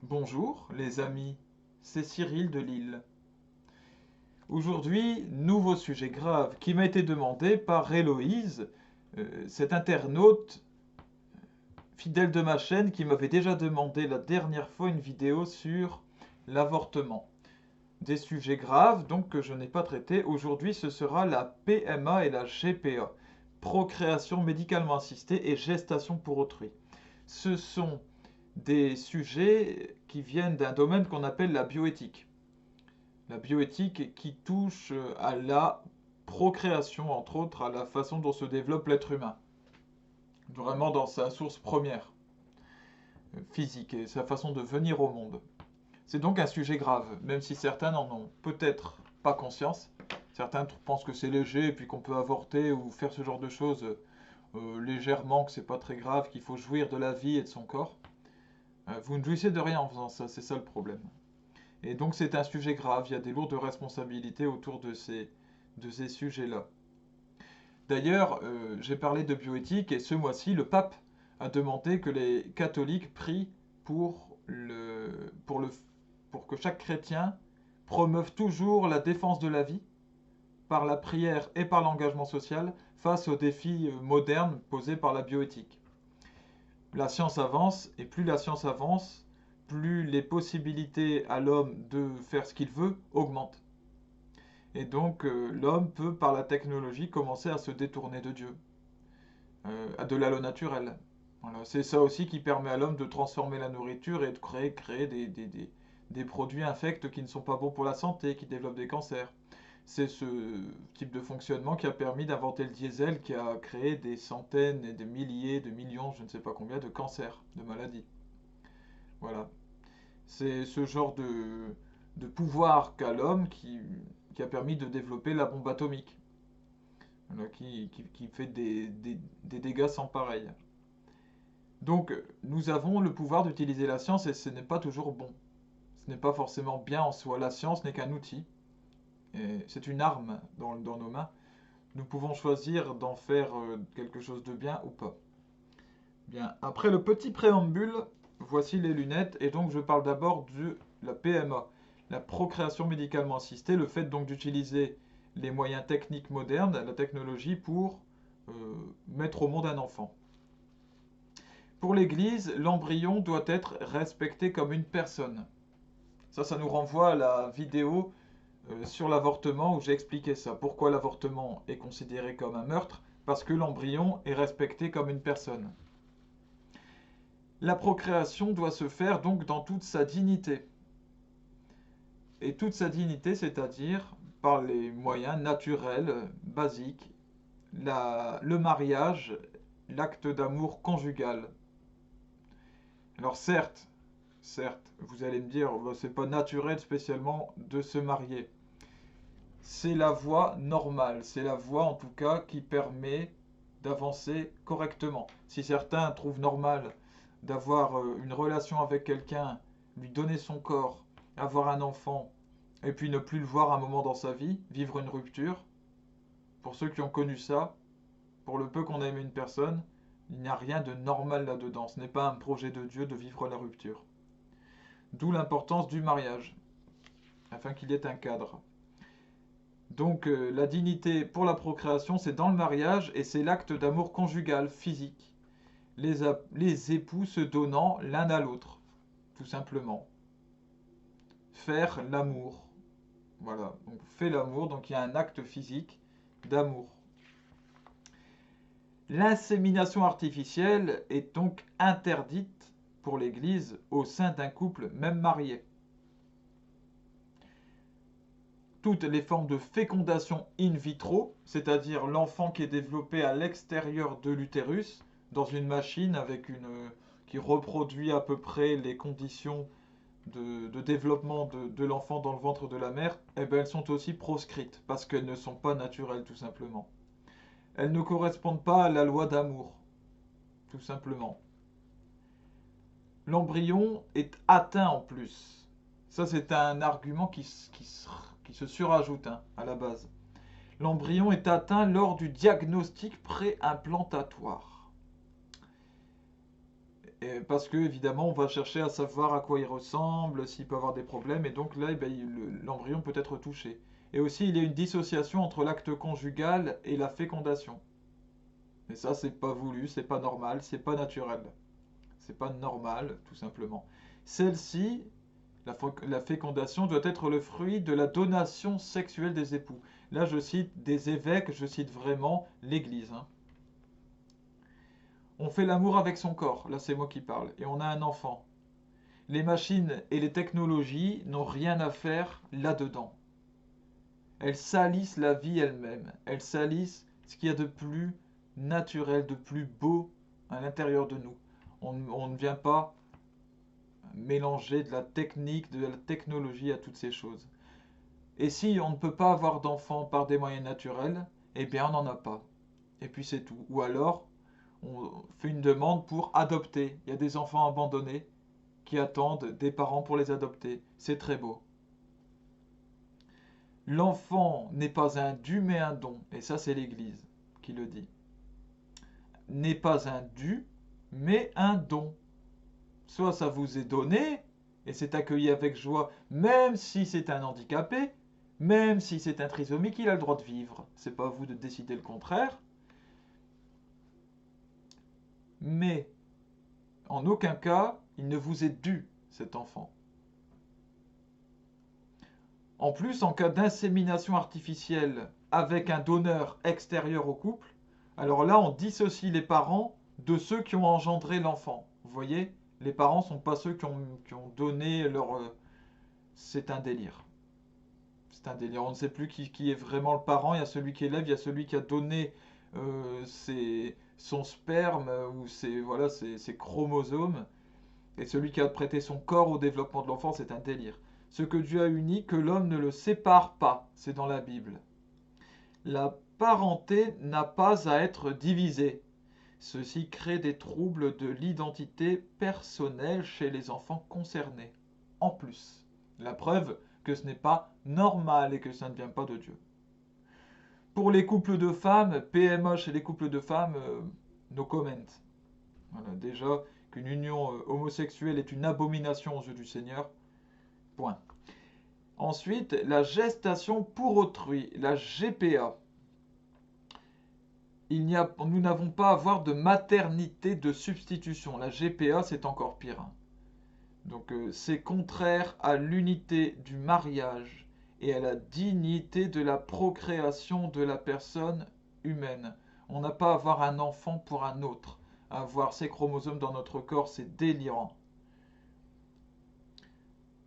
Bonjour les amis, c'est Cyril de Lille. Aujourd'hui, nouveau sujet grave qui m'a été demandé par Héloïse, cette internaute fidèle de ma chaîne qui m'avait déjà demandé la dernière fois une vidéo sur l'avortement. Des sujets graves donc que je n'ai pas traités. Aujourd'hui, ce sera la PMA et la GPA, procréation médicalement assistée et gestation pour autrui. Ce sont des sujets qui viennent d'un domaine qu'on appelle la bioéthique. La bioéthique qui touche à la procréation, entre autres, à la façon dont se développe l'être humain, vraiment dans sa source première, physique, et sa façon de venir au monde. C'est donc un sujet grave, même si certains n'en ont peut-être pas conscience. Certains pensent que c'est léger, et puis qu'on peut avorter ou faire ce genre de choses légèrement, que c'est pas très grave, qu'il faut jouir de la vie et de son corps. Vous ne jouissez de rien en faisant ça, c'est ça le problème. Et donc c'est un sujet grave, il y a des lourdes responsabilités autour de ces sujets-là. D'ailleurs, j'ai parlé de bioéthique et ce mois-ci, le pape a demandé que les catholiques prient pour, le, pour, le, pour que chaque chrétien promeuve toujours la défense de la vie par la prière et par l'engagement social face aux défis modernes posés par la bioéthique. La science avance et plus la science avance, plus les possibilités à l'homme de faire ce qu'il veut augmentent. Et donc l'homme peut, par la technologie, commencer à se détourner de Dieu, de la loi naturelle. Voilà. C'est ça aussi qui permet à l'homme de transformer la nourriture et de créer des produits infects qui ne sont pas bons pour la santé, qui développent des cancers. C'est ce type de fonctionnement qui a permis d'inventer le diesel, qui a créé des centaines et des milliers, de millions, je ne sais pas combien, de cancers, de maladies. Voilà. C'est ce genre de pouvoir qu'a l'homme qui a permis de développer la bombe atomique, voilà, qui fait des dégâts sans pareil. Donc, nous avons le pouvoir d'utiliser la science et ce n'est pas toujours bon. Ce n'est pas forcément bien en soi. La science n'est qu'un outil. C'est une arme dans nos mains. Nous pouvons choisir d'en faire quelque chose de bien ou pas. Bien, après le petit préambule, voici les lunettes. Et donc, je parle d'abord de la PMA, la procréation médicalement assistée, le fait donc d'utiliser les moyens techniques modernes, la technologie, pour euh, mettre au monde un enfant. Pour l'Église, l'embryon doit être respecté comme une personne. Ça nous renvoie à la vidéo sur l'avortement où j'ai expliqué ça. Pourquoi l'avortement est considéré comme un meurtre? Parce que l'embryon est respecté comme une personne. La procréation doit se faire donc dans toute sa dignité. Et toute sa dignité, c'est-à-dire par les moyens naturels, basiques, le mariage, l'acte d'amour conjugal. Alors certes, vous allez me dire, bah, c'est pas naturel spécialement de se marier. C'est la voie normale, c'est la voie en tout cas qui permet d'avancer correctement. Si certains trouvent normal d'avoir une relation avec quelqu'un, lui donner son corps, avoir un enfant, et puis ne plus le voir un moment dans sa vie, vivre une rupture, pour ceux qui ont connu ça, pour le peu qu'on a aimé une personne, il n'y a rien de normal là-dedans. Ce n'est pas un projet de Dieu de vivre la rupture. D'où l'importance du mariage, afin qu'il y ait un cadre. Donc la dignité pour la procréation, c'est dans le mariage et c'est l'acte d'amour conjugal, physique. Les époux se donnant l'un à l'autre, tout simplement. Faire l'amour. Voilà, donc on fait l'amour, donc il y a un acte physique d'amour. L'insémination artificielle est donc interdite pour l'Église au sein d'un couple même marié. Toutes les formes de fécondation in vitro, c'est-à-dire l'enfant qui est développé à l'extérieur de l'utérus, dans une machine qui reproduit à peu près les conditions de développement de l'enfant dans le ventre de la mère, eh ben, elles sont aussi proscrites parce qu'elles ne sont pas naturelles tout simplement. Elles ne correspondent pas à la loi d'amour, tout simplement. L'embryon est atteint en plus. Ça, c'est un argument qui se surajoute hein, à la base. L'embryon est atteint lors du diagnostic préimplantatoire. Et parce que, évidemment, on va chercher à savoir à quoi il ressemble, s'il peut avoir des problèmes, et donc là, eh ben, l'embryon peut être touché. Et aussi, il y a une dissociation entre l'acte conjugal et la fécondation. Et ça, c'est pas voulu, c'est pas normal, c'est pas naturel. C'est pas normal, tout simplement. Celle-ci, la fécondation, doit être le fruit de la donation sexuelle des époux. Là, je cite des évêques, je cite vraiment l'Église, hein. On fait l'amour avec son corps, là c'est moi qui parle, et on a un enfant. Les machines et les technologies n'ont rien à faire là-dedans. Elles salissent la vie elle-même. Elles salissent ce qu'il y a de plus naturel, de plus beau à l'intérieur de nous. On ne vient pas mélanger de la technique, de la technologie à toutes ces choses. Et si on ne peut pas avoir d'enfants par des moyens naturels, eh bien on n'en a pas. Et puis c'est tout. Ou alors, on fait une demande pour adopter. Il y a des enfants abandonnés qui attendent des parents pour les adopter. C'est très beau. L'enfant n'est pas un dû mais un don. Et ça c'est l'Église qui le dit. N'est pas un dû mais un don. Soit ça vous est donné et c'est accueilli avec joie, même si c'est un handicapé, même si c'est un trisomique, il a le droit de vivre. C'est pas à vous de décider le contraire. Mais en aucun cas, il ne vous est dû, cet enfant. En plus, en cas d'insémination artificielle avec un donneur extérieur au couple, alors là, on dissocie les parents de ceux qui ont engendré l'enfant. Vous voyez, les parents ne sont pas ceux qui ont donné leur... C'est un délire. C'est un délire. On ne sait plus qui est vraiment le parent. Il y a celui qui élève, il y a celui qui a donné son sperme ou voilà, ses chromosomes. Et celui qui a prêté son corps au développement de l'enfant, c'est un délire. Ce que Dieu a uni, que l'homme ne le sépare pas. C'est dans la Bible. La parenté n'a pas à être divisée. Ceci crée des troubles de l'identité personnelle chez les enfants concernés. En plus, la preuve que ce n'est pas normal et que ça ne vient pas de Dieu. Pour les couples de femmes, PMA chez les couples de femmes, no comment. Voilà, déjà qu'une union homosexuelle est une abomination aux yeux du Seigneur. Point. Ensuite, la gestation pour autrui, la GPA. Nous n'avons pas à avoir de maternité de substitution. La GPA, c'est encore pire, hein. Donc c'est contraire à l'unité du mariage et à la dignité de la procréation de la personne humaine. On n'a pas à avoir un enfant pour un autre. Avoir ces chromosomes dans notre corps, c'est délirant.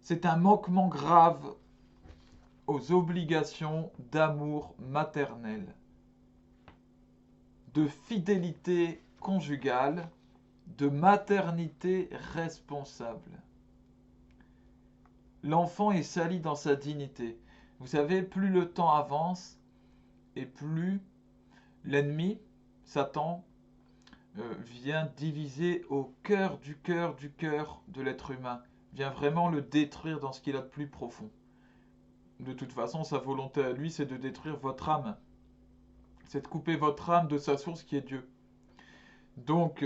C'est un manquement grave aux obligations d'amour maternel, de fidélité conjugale, de maternité responsable. L'enfant est sali dans sa dignité. Vous savez, plus le temps avance et plus l'ennemi, Satan, vient diviser au cœur de l'être humain, vient vraiment le détruire dans ce qu'il a de plus profond. De toute façon, sa volonté à lui, c'est de détruire votre âme. C'est de couper votre âme de sa source qui est Dieu. Donc,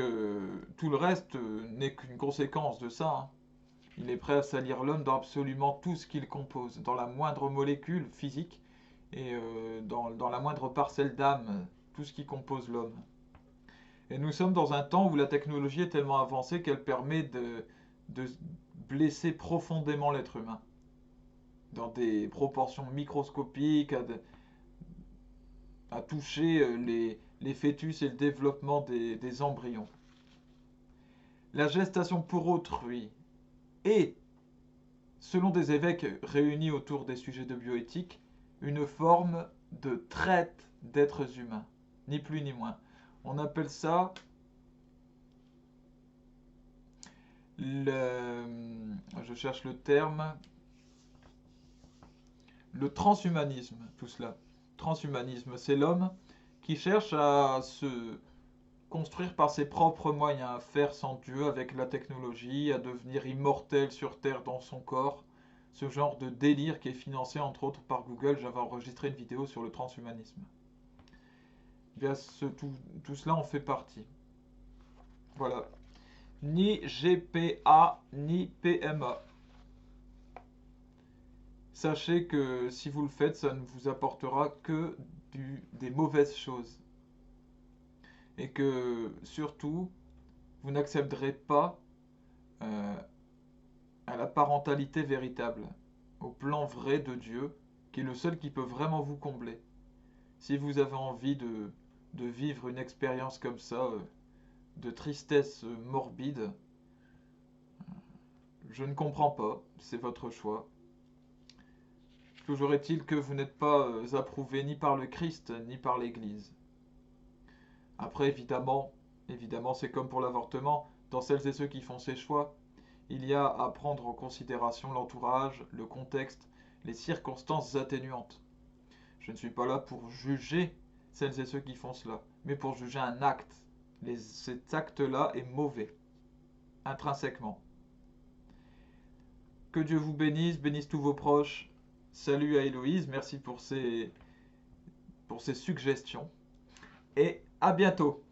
tout le reste n'est qu'une conséquence de ça, hein. Il est prêt à salir l'homme dans absolument tout ce qu'il compose, dans la moindre molécule physique et dans la moindre parcelle d'âme, tout ce qui compose l'homme. Et nous sommes dans un temps où la technologie est tellement avancée qu'elle permet de blesser profondément l'être humain, dans des proportions microscopiques, à toucher les fœtus et le développement des embryons. La gestation pour autrui est, selon des évêques réunis autour des sujets de bioéthique, une forme de traite d'êtres humains, ni plus ni moins. On appelle ça je cherche le terme, le transhumanisme, tout cela. Transhumanisme, c'est l'homme qui cherche à se construire par ses propres moyens, à faire sans Dieu avec la technologie, à devenir immortel sur Terre dans son corps. Ce genre de délire qui est financé entre autres par Google. J'avais enregistré une vidéo sur le transhumanisme. Bien, tout cela en fait partie. Voilà. ni GPA, ni PMA. Sachez que si vous le faites, ça ne vous apportera que des mauvaises choses. Et que surtout, vous n'accepterez pas à la parentalité véritable, au plan vrai de Dieu, qui est le seul qui peut vraiment vous combler. Si vous avez envie de vivre une expérience comme ça, de tristesse morbide, je ne comprends pas, c'est votre choix. Toujours est-il que vous n'êtes pas approuvé ni par le Christ, ni par l'Église. Après, évidemment, c'est comme pour l'avortement, dans celles et ceux qui font ces choix, il y a à prendre en considération l'entourage, le contexte, les circonstances atténuantes. Je ne suis pas là pour juger celles et ceux qui font cela, mais pour juger un acte. Cet acte-là est mauvais, intrinsèquement. Que Dieu vous bénisse, bénisse tous vos proches. Salut à Héloïse, merci pour ces suggestions. Et à bientôt.